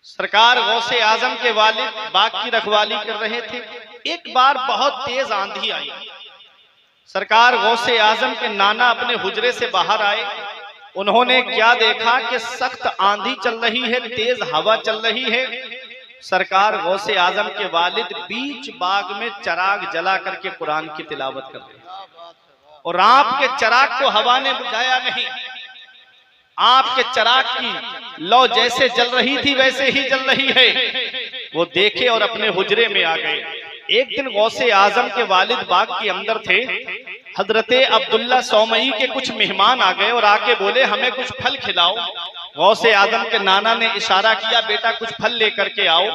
सरकार गौसे आजम के वालिद बाग की रखवाली कर रहे थे। एक बार बहुत तेज आंधी आई। सरकार गौसे आजम के नाना अपने हुजरे से बाहर आए। उन्होंने क्या देखा कि सख्त आंधी चल रही है, तेज हवा चल रही है। सरकार गौसे आजम के वालिद बीच बाग में चराग जला करके कुरान की तिलावत कर रहे हैं और आपके चराग को हवा ने बुझाया नहीं। आपके चराग की लौ जैसे जल रही थी वैसे ही जल रही है। वो देखे और अपने हुजरे में आ गए। एक दिन गौसे आजम के वालिद बाग के अंदर थे। हजरते अब्दुल्ला सौमई के कुछ मेहमान आ गए और आके बोले हमें कुछ फल खिलाओ। गौसे आजम के नाना ने इशारा किया बेटा कुछ फल लेकर के आओ।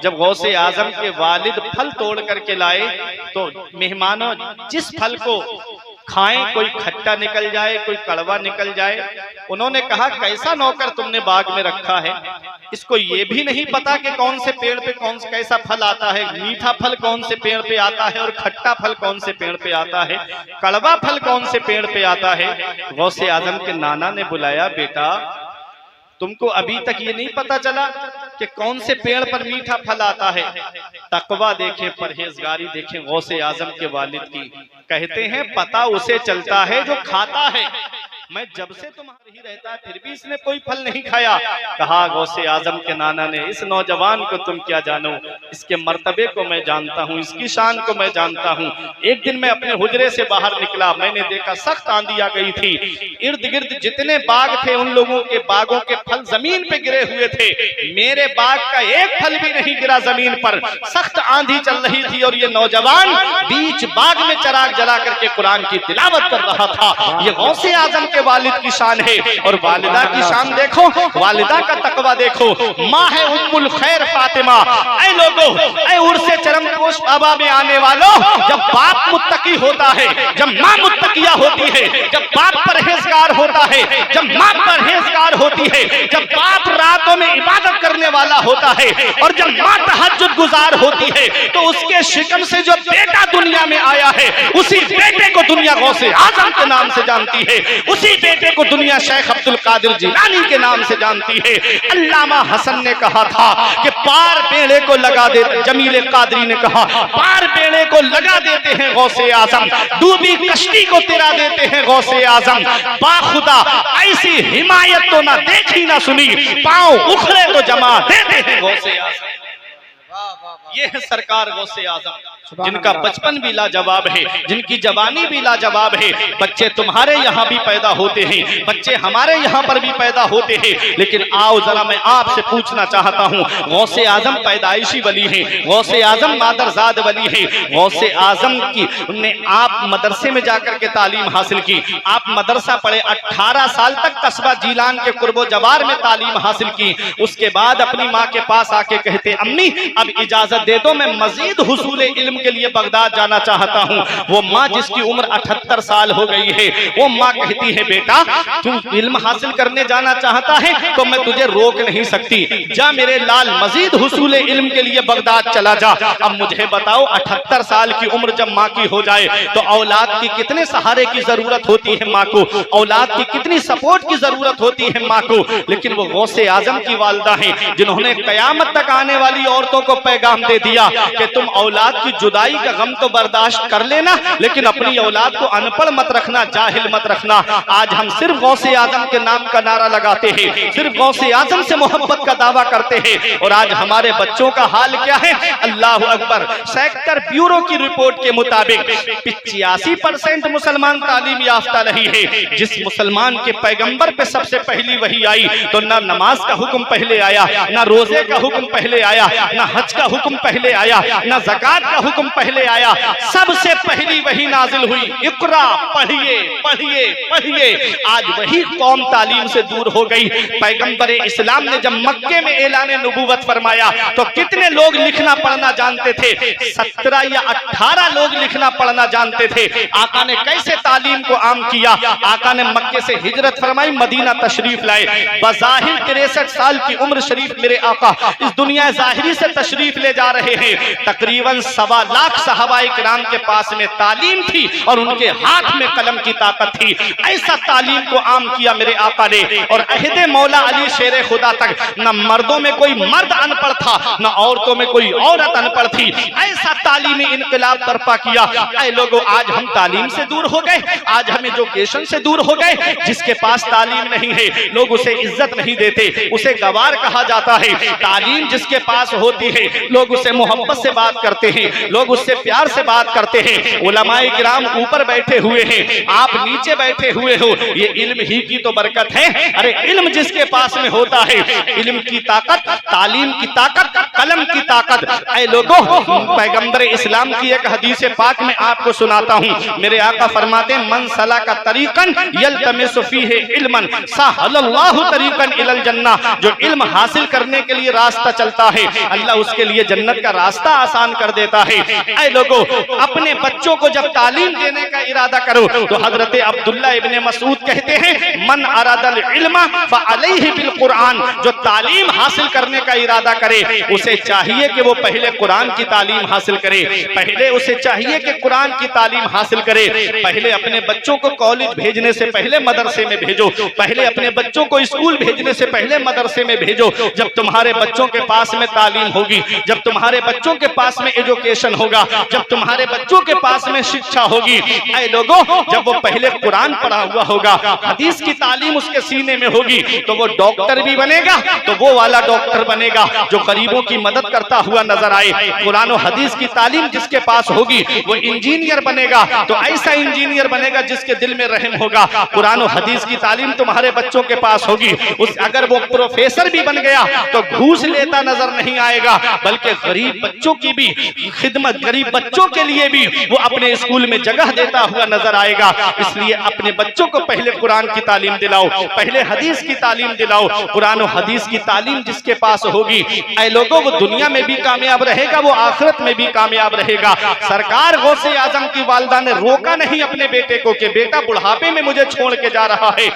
जब गौसे आजम के वालिद फल तोड़ करके लाए तो मेहमानों जिस फल को खाएं कोई खट्टा निकल जाए कोई कड़वा निकल जाए। उन्होंने कहा कैसा नौकर तुमने बाग में रखा है, इसको ये भी नहीं पता कि कौन से पेड़ पे कौन सा कैसा फल आता है, मीठा फल कौन से पेड़ पे आता है और खट्टा फल कौन से पेड़ पे आता है, कड़वा फल कौन से पेड़ पे आता है। गौसे आजम के नाना ने बुलाया बेटा तुमको अभी तक ये नहीं पता चला कि कौन से पेड़ पर मीठा फल आता है। तकवा देखें, परहेजगारी देखें गौसे आजम के वालिद की। कहते हैं पता उसे चलता है जो खाता है। मैं जब से तुम्हारे ही रहता है फिर भी इसने कोई फल नहीं खाया। कहा गौसे आजम के नाना ने इस नौजवान को तुम क्या जानो, इसके मर्तबे को मैं जानता हूँ, इसकी शान को मैं जानता हूँ। एक दिन मैं अपने हुजरे से बाहर निकला, मैंने देखा सख्त आंधी आ गई थी। इर्द गिर्द जितने बाग थे उन लोगों के बागों के फल जमीन पे गिरे हुए थे। मेरे बाग का एक फल भी नहीं गिरा जमीन पर। सख्त आंधी चल रही थी और ये नौजवान बीच बाग में चराग जला करके कुरान की तिलावत कर रहा था। ये गौसे आजम के वालिद की शान है। और वालिदा की शान देखो, वालिदा का तकवा देखो। माँ है उम्मुल खैर फातिमा। ऐ लोगों, ऐ उर्से चरमपोश बाबा में आने वालों, जब बाप मुत्तकी होता है, जब माँ मुत्तकिया होती है, जब बाप परहेजगार होता है, जब माँ परहेजगार होती है, जब बाप रातों में इबादत करने वाला होता है और जब माँ तहज्जुद गुजार होती है, तो उसके शिकम से जो बेटा दुनिया में आया है उसी बेटे को दुनिया गौसे आजम के नाम से जानती है। उसी बेटे को दुनिया शेख अब्दुल कादिर जिलानी के नाम से जानती है। अल्लामा हसन ने कहा था कि पार बेड़े को लगा देते, जमील कादरी ने कहा पार बेड़े को लगा देते हैं गौसे आजम, डूबी कश्ती को तिरा देते हैं गौसे आजम। बाखुदा ऐसी हिमायत तो ना देखी ना सुनी, पांव उखड़े तो जमा देते हैं गौसे आजम। ये है सरकार गौसे आजम, जिनका बचपन भी लाजवाब है, जिनकी जवानी भी लाजवाब है। बच्चे तुम्हारे यहाँ भी पैदा होते हैं, बच्चे हमारे यहाँ पर भी पैदा होते हैं। लेकिन आओ जरा मैं आपसे पूछना चाहता हूँ, गौसे आजम पैदाइशी वली है, गौसे आजम मादरजाद वली है। गौसे आजम की ने आप मदरसे में जाकर के तालीम हासिल की, आप मदरसा पढ़े, 18 साल तक कस्बा जीलान के कुर्बो जवार में तालीम हासिल की। उसके बाद अपनी माँ के पास आके कहते अम्मी अब इजाजत दे दो, मैं मजीद हुसूल इल्म के लिए बगदाद जाना चाहता हूँ। वो माँ जिसकी उम्र 78 साल हो गई है, वो माँ कहती है बेटा तू इल्म हासिल करने जाना चाहता है तो मैं तुझे रोक नहीं सकती, जा मेरे लाल मजीद हुसूल इल्म के लिए बगदाद चला जा। अब मुझे बताओ 78 साल की उम्र जब माँ की हो जाए तो औलाद की कितने सहारे की जरूरत होती है माँ को, औलाद की कितनी सपोर्ट की जरूरत होती है माँ को। लेकिन वो गौसे आजम की वालिदा है जिन्होंने कयामत तक आने वाली औरतों को पैगाम दे दिया कि तुम औलाद की जुदाई का गम तो बर्दाश्त कर लेना, लेकिन अपनी औलाद को अनपढ़ मत रखना, जाहिल मत रखना। आज हम सिर्फ गौसे आजम के नाम का नारा लगाते हैं, सिर्फ गौसे आजम से मोहब्बत का दावा करते हैं। और आज हमारे बच्चों का हाल क्या है, अल्लाह अकबर। सेक्टर ब्यूरो की रिपोर्ट के मुताबिक 85% मुसलमान तालीम याफ्ता नहीं है। जिस मुसलमान के पैगंबर पे सबसे पहली वही आई तो ना नमाज का हुक्म पहले आया, ना रोजे का हुक्म पहले आया, ना हज का हुक्म पहले आया, ना ज़कात का हुक्म पहले आया, सबसे पहली वही नाजिल हुई, इक़रा, पढ़िए पढ़िए पढ़िए। आज वही कौम तालीम से दूर हो गई। पैगंबर इस्लाम ने जब मक्के में ऐलान नबूवत फरमाया तो कितने लोग लिखना पढ़ना जानते थे, 17 या 18 लोग लिखना पढ़ना जानते थे। आका ने कैसे तालीम को आम किया, आका ने मक्के से हिजरत फरमाई, मदीना तशरीफ लाए। बज़ाहिर 63 साल की उम्र शरीफ मेरे आका इस दुनिया ज़ाहिरी से तशरीफ ले जा रहे हैं। तकरीबन 1.25 लाख सहाबाए किराम के पास में तालीम थी और उनके हाथ में कलम की ताकत थी। ऐसा तालीम को आम किया मेरे आका ने। और अहदे मौला अली शेर खुदा तक न मर्दों में कोई मर्द अनपढ़ था, न औरतों में कोई औरत अनपढ़ थी। ऐसा तालीमी इनकलाब बर्पा किया। ऐ लोगों, आज हम तालीम से दूर हो गए, आज हम एजुकेशन से दूर हो गए। जिसके पास तालीम नहीं है लोग उसे इज्जत नहीं देते, उसे गवार कहा जाता है। तालीम जिसके पास होती है लोग उसे मोहब्बत से बात करते हैं, लोग उससे प्यार से बात करते हैं। उलमाए किराम ऊपर बैठे हुए हैं, आप नीचे बैठे हुए हो, ये इल्म ही की तो बरकत है। अरे इल्म जिसके पास में होता है, इल्म की ताकत, तालीम की ताकत, कलम की ताकत। ऐ लोगों, पैगंबर इस्लाम की एक हदीस पाक में आपको सुनाता हूँ। मेरे आका फरमाते हैं, मन सलका तरीकन यल्तमिसु फीहि इल्मन सहलल्लाहु तरीकन इलल जन्नह। जो इल्म हासिल करने के लिए रास्ता चलता है, अल्लाह उसके लिए जन्नत का रास्ता आसान कर देता है। ऐ लोगों, अपने बच्चों को जब तालीम देने का इरादा करो तो हजरत अब्दुल्ला इब्ने मसूद कहते हैं, मन अरादल इल्म फअलैहि बिल कुरान। जो तालीम हासिल करने का इरादा करे उसे चाहिए कि वो पहले कुरान की तालीम हासिल करे, पहले उसे चाहिए कि कुरान की तालीम हासिल करे। पहले अपने बच्चों को कॉलेज भेजने से पहले मदरसे में भेजो, पहले अपने बच्चों को स्कूल भेजने से पहले मदरसे में भेजो। जब तुम्हारे बच्चों के पास में तालीम होगी, जब तुम्हारे बच्चों के पास में एजुकेशन होगा, जब तुम्हारे बच्चों के पास में शिक्षा होगी, ऐ लोगों, जब वो पहले कुरान पढ़ा हुआ होगा, हदीस की तालीम उसके सीने में होगी, तो वो डॉक्टर भी बनेगा, तो वो वाला डॉक्टर बनेगा जो गरीबों की मदद करता हुआ नजर आए। कुरान और हदीस की तालीम जिसके पास होगी वो इंजीनियर बनेगा, तो ऐसा इंजीनियर बनेगा जिसके दिल में रहम होगा। कुरान और हदीस की तालीम तुम्हारे बच्चों के पास होगी, उस अगर वो प्रोफेसर भी बन गया तो घूस लेता नजर नहीं आएगा, बल्कि गरीब बच्चों की भी खिदमत, गरीब बच्चों के लिए भी वो अपने स्कूल में जगह देता हुआ नजर आएगा। इसलिए अपने बच्चों को पहले कुरान की तालीम दिलाओ, पहले हदीस की तालीम दिलाओ। कुरान और हदीस की तालीम जिसके पास होगी, ऐ लोगों, वो दुनिया में भी कामयाब रहेगा, वो आखिरत में भी कामयाब रहेगा। सरकार गौसे आजम की वालिदा ने रोका नहीं अपने बेटे को कि बेटा बुढ़ापे में मुझे छोड़ के जा रहा है,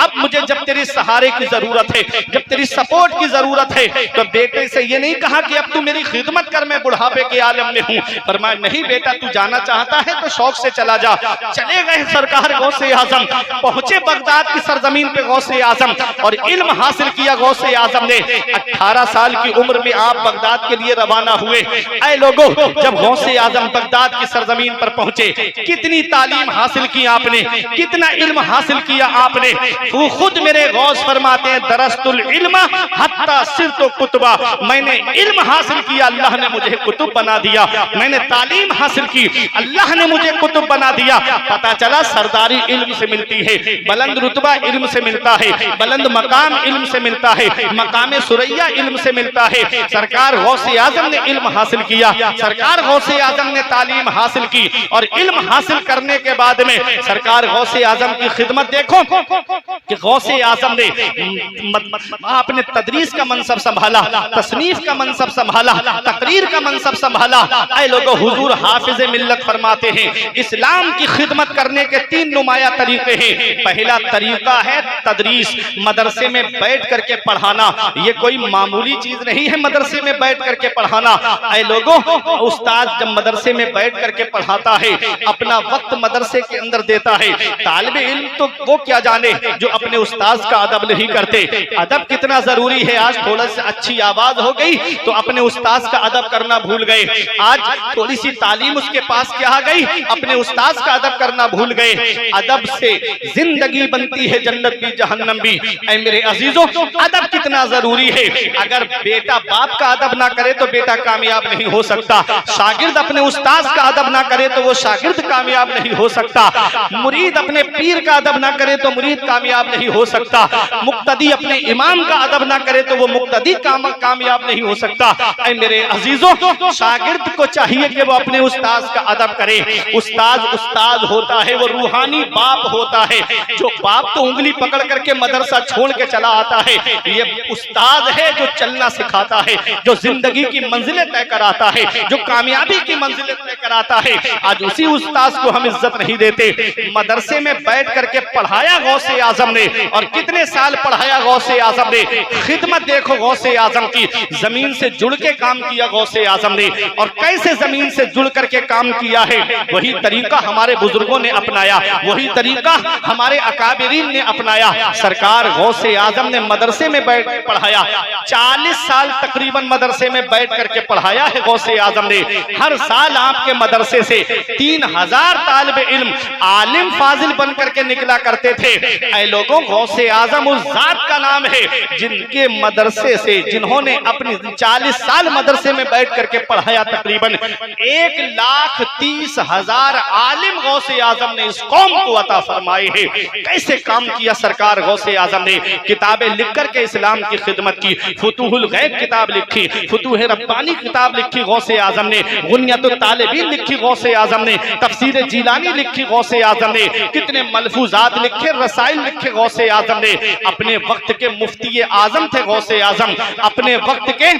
अब मुझे जब तेरी सहारे की जरूरत है, जब तेरी सपोर्ट की जरूरत है, तो बेटे से ये नहीं कहा कि अब तू मेरी खिदमत कर, मैं बुढ़ापे के आलम में हूँ। फरमाया, नहीं बेटा, तू जाना चाहता है तो शौक से चला जा। चले गए सरकार गौसे आजम, पहुंचे बगदाद की सरजमीन पे गौसे आजम और इल्म हासिल किया गौसे आजम ने। 18 साल की उम्र में आप बगदाद के लिए रवाना हुए। ऐ लोगों, जब गौसे आजम बगदाद की सरजमीन पर पहुंचे, कितनी तालीम हासिल की आपने, कितना इल्म हासिल किया आपने। वो खुद मेरे गौस फरमाते हैं, दरस्तुल इल्म हत्ता सिरतु कुतुबा। मैंने इल्म हासिल किया, अल्लाह ने मुझे कुतुब बना दिया। मैंने तालीम हासिल की, अल्लाह ने मुझे कुतुब बना दिया। पता चला सरदारी इल्म से मिलती है, बुलंद रुतबा इल्म से मिलता है, बुलंद मकाम इल्म से मिलता है, मकाम सुरैया इल्म से मिलता है। सरकार गौसे आजम ने इल्म हासिल किया, सरकार गौसे आजम ने तालीम हासिल की और इल्म हासिल करने के बाद में सरकार गौसे आजम की खिदमत देखो कि गौसे आजम ने आपने तदरीस का मनसब संभाला, तसनीफ का मनसब संभाला, तकरीर का मनसब संभाला। ऐ लोगों, हुजूर हाफिज मिल्लत फरमाते हैं, इस्लाम की खिदमत करने के 3 नुमाया तरीके हैं। पहला तरीका है तदरीस, मदरसे में बैठ करके पढ़ाना। ये कोई मामूली चीज नहीं है मदरसे में बैठ करके पढ़ाना। ऐ लोगों, उस्ताद जब मदरसे में बैठ करके पढ़ाता है, अपना वक्त मदरसे के अंदर देता है। तालिबे इल्म तो वो क्या जाने जो अपने उस्ताद का अदब नहीं करते। अदब कितना जरूरी है। आज थोड़ा सी अच्छी आवाज हो गई तो अपने उस्ताद का अदब करना भूल गए। आज थोड़ी सी तालीम उसके पास क्या आ गई, अपने उस्ताद का अदब करना भूल गए। अदब से जिंदगी बनती है, जन्नत भी जहन्नम भी। ऐ मेरे अजीजों, अदब कितना जरूरी है। अगर बेटा बाप का अदब ना करे तो बेटा कामयाब नहीं हो सकता। शागिर्द अपने उस्ताद का अदब ना करे तो वो शागिर्द कामयाब नहीं हो सकता। मुरीद अपने पीर का अदब ना करे तो मुरीद कामयाब नहीं हो सकता। मुक्तदी अपने इमाम का अदब ना करे तो वो मुक्तदी कामयाब नहीं हो सकता। ऐ मेरे अजीजों, शागिर्द को चाहिए कि वो अपने उस्ताद का अदब करे। उस्ताद उस्ताद होता है, वो रूहानी बाप होता है। जो बाप तो उंगली पकड़ करके मदरसा छोड़ के चला आता है, ये उस्ताद है जो चलना सिखाता है, जो जिंदगी की मंजिलें तय कराता है, जो कामयाबी की मंजिलें तय कराता है। आज उसी उस्ताद को हम इज्जत नहीं देते। मदरसे में बैठ करके पढ़ाया गौसे आजम ने, और कितने साल पढ़ाया गौसे आजम ने। खिदमत देखो गौसे आजम की, जमीन से जुड़ के काम काम किया गौसे आजम ने, और कैसे जमीन से जुड़ करके काम किया है, वही तरीका हमारे बुजुर्गों ने अपनाया, वही तरीका हमारे अकाबिरीन ने अपनाया। सरकार गौसे आजम ने मदरसे में बैठ पढ़ाया, 40 साल तकरीबन मदरसे में बैठ करके पढ़ाया है गौसे आजम ने। हर साल आपके मदरसे से 3000 तालिबे इल्म आलिम फाजिल बन करके निकला करते थे। ऐ लोगों, गौसे आजम उस जात का नाम है जिनके मदरसे से, जिन्होंने अपनी 40 साल मदरसे में बैठ करके पढ़ाया, तकरीबन 1,30,000 आलिम गौसे आजम ने इस कौम को अता फरमाए हैं। कैसे काम किया सरकार गौसे आजम ने, किताबें लिख करके इस्लाम की खिदमत की। फुतूहुल गैब किताब लिखी, फुतूह रब्बानी किताब लिखी गौसे आजम ने, गुनियतुत तालिबीन लिखी गौसे आजम ने, तफसीर जीलानी लिखी गौसे आजम ने, कितने मलफूजात लिखे, रसाइल लिखे गौसे आजम ने। अपने वक्त के मुफ्ती आजम थे गौसे आजम, अपने वक्त के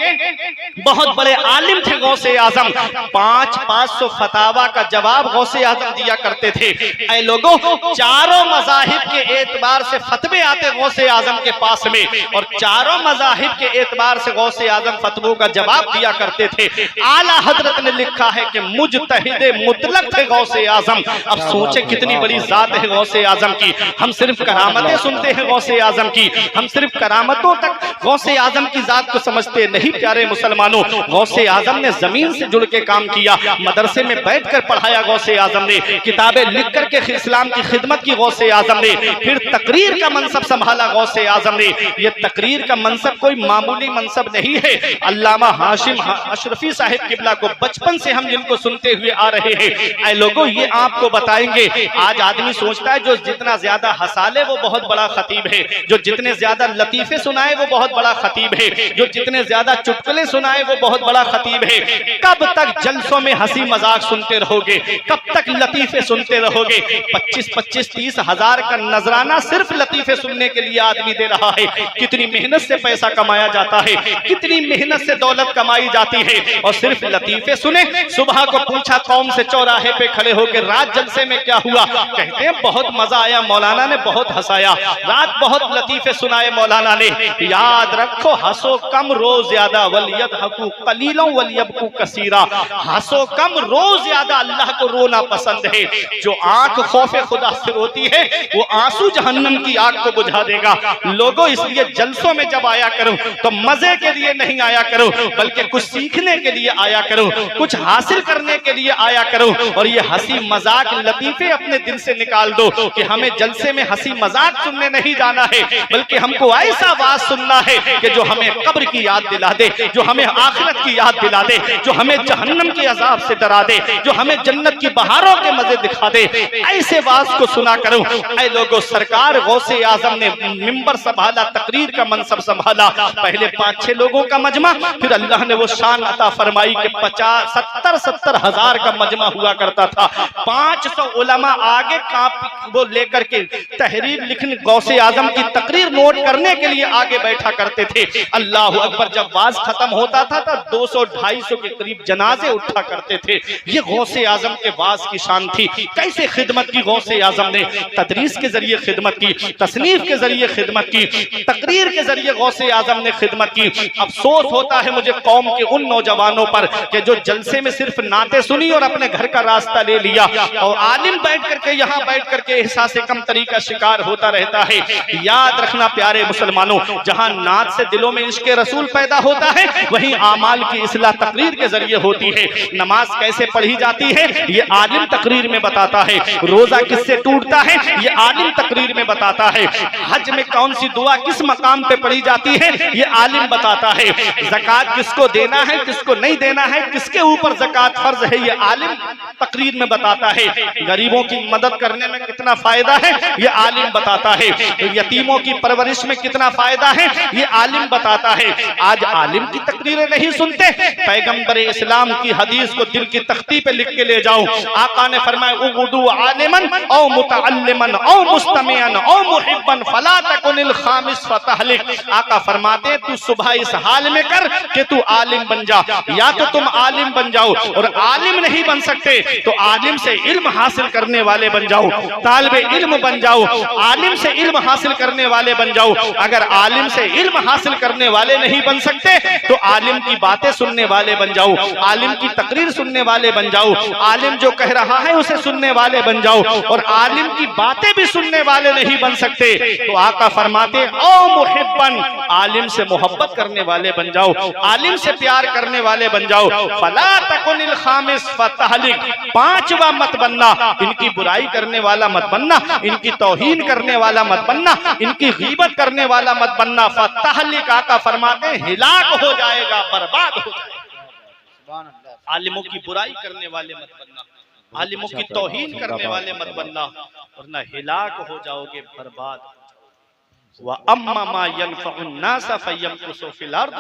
बहुत बड़े आलिम थे गौसे आजम। 500 फतावा का जवाब गौसे आजम दिया करते थे। ऐ लोगों, चारों मज़ाहिब के एतबार से फतवे आते गौसे आजम के पास में, और चारों मज़ाहिब के एतबार से गौसे आजम फतवों का जवाब दिया करते थे। आला हजरत ने लिखा है कि मुजतहिदे मुतलक थे गौसे आजम। अब सोचे कितनी बड़ी जात है गौसे आजम की। हम सिर्फ करामतें सुनते हैं गौसे आजम की, हम सिर्फ करामतों तक गौसे आजम की जात को समझते नहीं। प्यारे मुसलमानों, गौसे आजम ने जमीन से जुड़ के काम किया, मदरसे में बैठकर पढ़ाया गौसे आजम ने, किताबें लिख करके इस्लाम की खिदमत की गौसे आजम ने, फिर तकरीर का मनसब संभाला गौसे आजम ने। यह तकरीर का मनसब कोई मामूली मनसब नहीं है। अल्लामा हाशिम अशरफी साहिब किबला को बचपन से हम जिनको सुनते हुए आ रहे हैं, ऐ लोगों, ये आपको बताएंगे। आज आदमी सोचता है जो जितना ज्यादा हसाले वो बहुत बड़ा खतीब है, जो जितने ज्यादा लतीफे सुनाए वो बहुत बड़ा खतीब है, जो जितने ज्यादा चुटकुले सुनाए वो बहुत बड़ा खतीब है। कब तक जलसों में हंसी मजाक सुनते रहोगे, कब तक लतीफे सुनते रहोगे? 25-25-30 हजार का नजराना सिर्फ लतीफे सुनने के लिए आदमी दे रहा है। कितनी मेहनत से पैसा कमाया जाता है, कितनी मेहनत से दौलत कमाई जाती है, और सिर्फ लतीफे सुने। सुबह को पूछा कौम से चौराहे पे खड़े होकर, रात जलसे में क्या हुआ? कहते हैं बहुत मजा आया, मौलाना ने बहुत हंसाया, रात बहुत लतीफे सुनाए मौलाना ने। याद रखो, हंसो कम रोज ज्यादा, वलियदहकू कलीलों वलियबकू कसीरा। हंसो कम रोज ज्यादा, अल्लाह को रोना पसंद है। जो आंख खौफे खुदा से रोती है वो आंसू जहन्नम की आग को बुझा देगा। लोगों, इसलिए जलसों में जब आया करो तो मजे के लिए नहीं आया करो, बल्कि कुछ सीखने के लिए आया करो, कुछ हासिल करने के लिए आया करो। और ये हंसी मजाक लतीफे अपने दिल से निकाल दो कि हमें जलसे में हंसी मजाक सुनने नहीं जाना है, बल्कि हमको ऐसा बात सुनना है कि जो हमें कब्र की याद दिला दे, जो हमें आखिरत की याद दिला दे, जो हमें जहन्नम के अजाब से डरा दे, जो हमें जन्नत की बहारों के मजे दिखा दे। ऐसे बात को सुना करो। ऐ लोगों, सरकार गौसे आजम ने मिंबर संभाला, तकरीर का मनसब संभाला। पहले 5-6 लोगों का मजमा, फिर अल्लाह ने वो शान अता फरमाई कि 50-70 हजार का मजमा हुआ करता था। 500 उलमा आगे कापी वो लेकर के तहरीर लिखने, गौसे आजम की तकरीर नोट करने के लिए आगे बैठा करते थे। अल्लाह अकबर, जब वाज खत्म होता था तो 200-250 के करीब जनाजे उठा करते थे। ये गौसे आजम के वाज की शान थी। कैसे खिदमत की गौसे आजम ने, तदरीस के जरिए खिदमत की, तसनीफ के जरिए खिदमत की, तकरीर के जरिए गौसे आजम ने खिदमत की। अफसोस होता है मुझे कौम के उन नौजवानों पर कि जो जलसे में सिर्फ नाते सुनी और अपने घर का रास्ता ले लिया, और आलिम बैठ करके यहाँ बैठ करके एहसास कम तरीका शिकार होता रहता है। याद रखना प्यारे मुसलमानों, जहाँ नात से दिलों में इश्क़ रसूल पैदा होता है, वहीं आमाल की इस्लाह तकरीर के जरिए होती है। नमाज कैसे पढ़ी जाती है ये आलिम तकरीर में बताता है। रोजा किससे टूटता है ये आलिम तकरीर में बताता है। हज में कौन सी दुआ किस मकाम पे पढ़ी जाती है ये आलिम बताता है। ज़कात किसको देना है किसको नहीं देना है, किसके ऊपर ज़कात फर्ज है, ये आलिम तकरीर में बताता है। गरीबों की मदद करने में कितना फायदा है ये आलिम बताता है। यतीमों की परवरिश में कितना फायदा है ये आलिम बताता है। आज आलिम की तकरीरें नहीं सुनते, पैगंबर इस्लाम की हदीस को दिल की तख्ती पे लिख के ले जाओ। आका ने फरमाया उगुदू आलिमन औ मुतअल्लिमन औ मुस्तमिअन औ मुहिब्बन फला तकुनिल खामिस फतहलिक। आका फरमाते तू सुबह इस हाल में कर कि तू आलिम बन जा, या तो तुम आलिम बन जाओ, और आलिम नहीं बन सकते तो आलिम से इल्म हासिल करने वाले बन जाओ, तालिबे इल्म बन जाओ, आलिम से इल्म हासिल करने वाले बन जाओ। अगर आलिम से इल्म हासिल करने वाले नहीं बन सकते तो आलिम की बातें सुनने वाले बन जाओ, आलिम की तकरीर सुनने वाले बन जाओ, आलिम जो कह रहा है उसे सुनने वाले बन जाओ। और आलिम की बातें भी सुनने वाले नहीं बन सकते तो आका फरमाते ओ मुहिब्बन, आलिम से मोहब्बत करने वाले बन जाओ, आलिम से प्यार करने वाले बन जाओ। फला तकुनिल खामिस फतहलिक, पांचवा मत बनना, इनकी बुराई करने वाला मत बनना, इनकी तौहीन करने वाला मत बनना, इनकी गीबत करने वाला मत बनना। फतहलिक आका फरमाते हिलाक हो जाएगा, बर्बाद हो जाएगा। आलिमों की बुराई करने वाले मत बनना, आलिमों की तौहीन करने वाले मत बनना, वरना हिलाक हो जाओगे, बर्बाद। व अम्मा मा यनफ़उन्नास फ़यमकुसु फ़िल अर्द,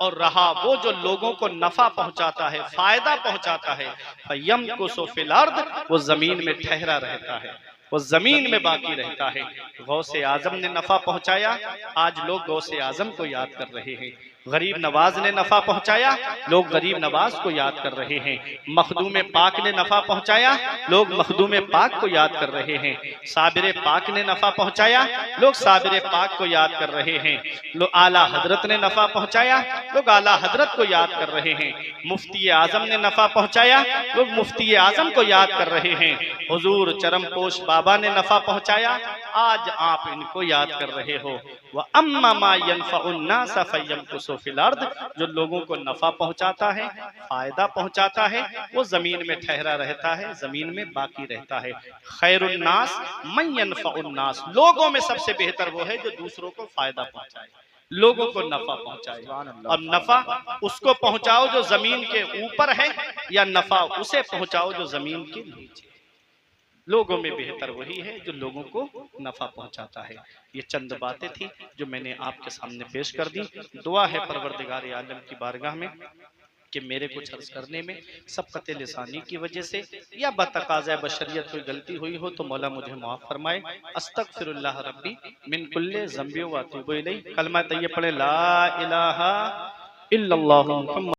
और रहा वो जो लोगों को नफा पहुंचाता है, फायदा पहुंचाता है, फ़यमकुसु फ़िल अर्द, वो जमीन में ठहरा रहता है, वो जमीन में बाकी रहता है। गौसे आजम ने नफा पहुंचाया, आज लोग गौसे आजम को याद कर रहे हैं। गरीब नवाज ने नफा पहुंचाया, लोग गरीब नवाज को याद कर रहे हैं। मखदूम पाक ने नफा पहुंचाया, लोग मखदूम पाक को याद कर रहे हैं। साबिर पाक ने नफा पहुंचाया, लोग साबिर पाक को याद कर रहे हैं। लोग आला हजरत ने नफा पहुंचाया, लोग आला हजरत को याद कर रहे हैं। मुफ्ती आजम ने नफा पहुंचाया, लोग मुफ्ती आजम को याद कर रहे हैं। हुजूर चरमपोश बाबा ने नफा पहुंचाया, आज आप इनको याद कर रहे हो। वह अम्मा मा यनफ़उन्नास फ़यमकुसु फ़िल अर्द, जो लोगों को नफा पहुंचाता है, फायदा पहुंचाता है, वो जमीन में ठहरा रहता है, जमीन में बाकी रहता है। खैरुन्नास मन यनफ़उन्नास, लोगों में सबसे बेहतर वो है जो दूसरों को फायदा पहुंचाए, लोगों को नफा पहुंचाए। अब नफा उसको पहुंचाओ जो जमीन के ऊपर है, या नफा उसे पहुंचाओ जो जमीन के नीचे। लोगों में बेहतर वही है जो लोगों को नफा पहुंचाता है। ये चंद बातें थी जो मैंने आपके सामने पेश कर दी। दुआ है परवरदिगार आलम की बारगाह में कि मेरे कुछ अर्ज करने में सबकत लिसानी की वजह से या बतकाज़ा बशरियत कोई गलती हुई हो तो मौला मुझे माफ फरमाए। अस्तगफिरुल्लाह रब्बी मिन कुल्ले ज़ंबि व अतूबु इलैह। कलमा तय्यब पढ़े, ला इलाहा इल्लल्लाहु मुहम्मद।